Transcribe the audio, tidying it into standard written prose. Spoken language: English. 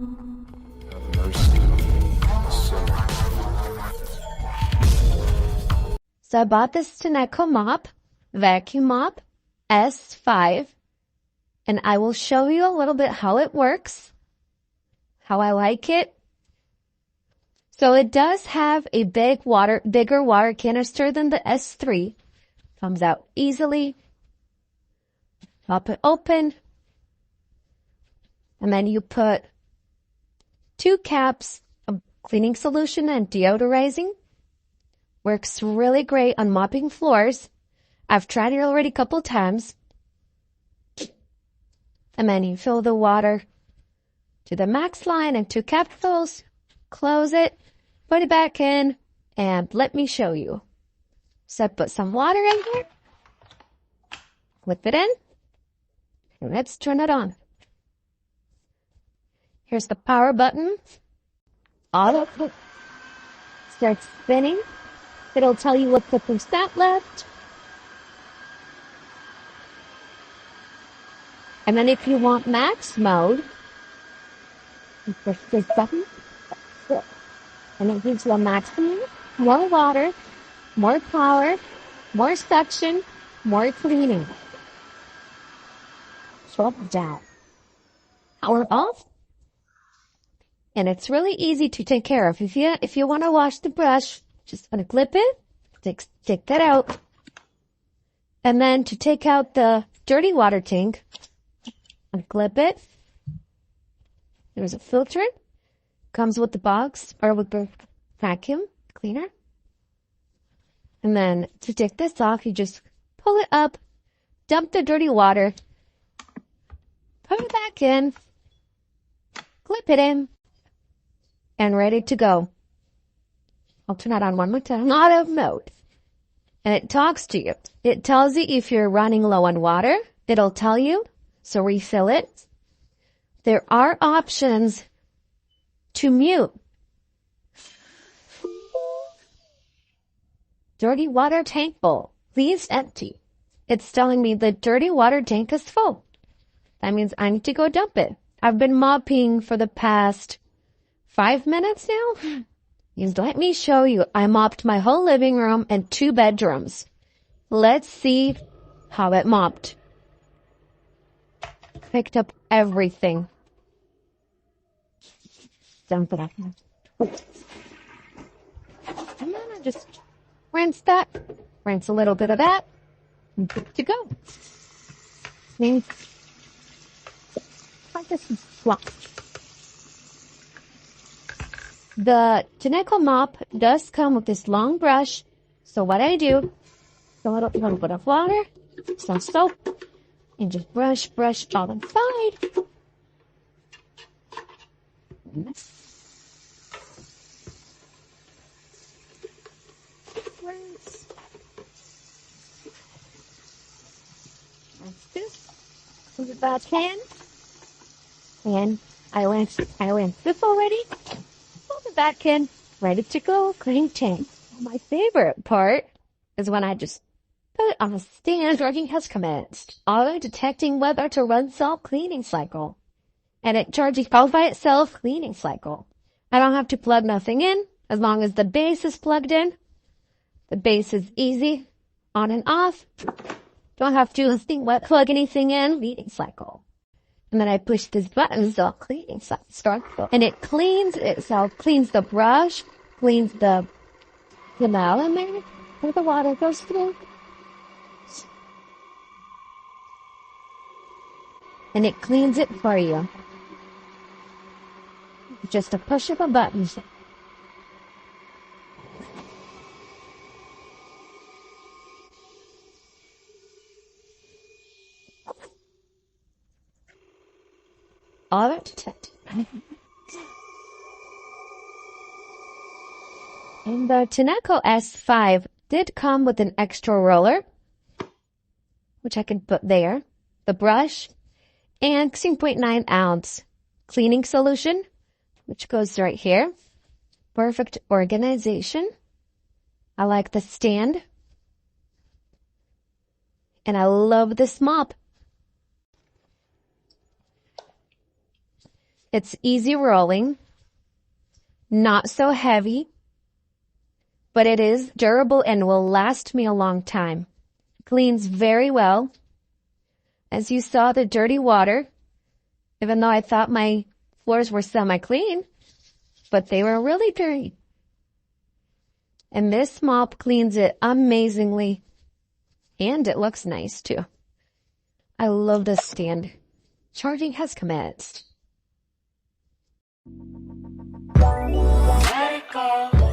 Have mercy on the sinner. So I bought this Tineco mop, vacuum mop, S5, and I will show you a little bit how it works, how I like it. So it does have a bigger water canister than the S3. Comes out easily. Pop it open. And then you put 2 caps of cleaning solution and deodorizing. Works really great on mopping floors. I've tried it already a couple times. And then you fill the water to the max line and 2 capsules. Close it, put it back in, and let me show you. So I put some water in here. Flip it in. And let's turn it on. Here's the power button. Auto starts spinning. It'll tell you what's the percent left. And then if you want max mode, you push this button. And it gives you a maximum, more water, more power, more suction, more cleaning. So up, down. Power off. And it's really easy to take care of. If you want to wash the brush, just unclip it, take that out. And then to take out the dirty water tank, unclip it. There's a filter. Comes with the box or with the vacuum cleaner. And then to take this off, you just pull it up, dump the dirty water, put it back in, clip it in, and ready to go. I'll turn it on one more time. Auto mode. And it talks to you. It tells you if you're running low on water. It'll tell you. So refill it. There are options to mute. Dirty water tank full. Please empty. It's telling me the dirty water tank is full. That means I need to go dump it. I've been mopping for the past 5 minutes now. Just let me show you. I mopped my whole living room and 2 bedrooms. Let's see how it mopped. Picked up everything. Dump it up. And then I just rinse that. Rinse a little bit of that. And good to go. Means I just swap. The Tineco mop does come with this long brush. So what I do, fill it up with a little bit of water, some soap, and just brush all inside. Rinse. That's this. Put it back in. And I rinsed this already. Put it back in. Ready to go. Clean tank. My favorite part is when I just put it on a stand. Working has commenced. Auto detecting whether to run self-cleaning cycle. And it charges all by itself cleaning cycle. I don't have to plug nothing in. As long as the base is plugged in. The base is easy. On and off. Don't have to plug anything in. Cleaning cycle. And then I push this button, so cleaning cycle starts. And it cleans itself. Cleans the brush. Cleans the canal in there. Where the water goes through. And it cleans it for you. Just a push of a button. All right. And the Tineco S5 did come with an extra roller, which I can put there, the brush, and 16.9 ounce cleaning solution, which goes right here. Perfect organization. I like the stand. And I love this mop. It's easy rolling, not so heavy, but it is durable and will last me a long time. Cleans very well. As you saw, the dirty water, even though I thought my floors were semi-clean, but they were really dirty. And this mop cleans it amazingly. And it looks nice too. I love this stand. Charging has commenced. Let it go.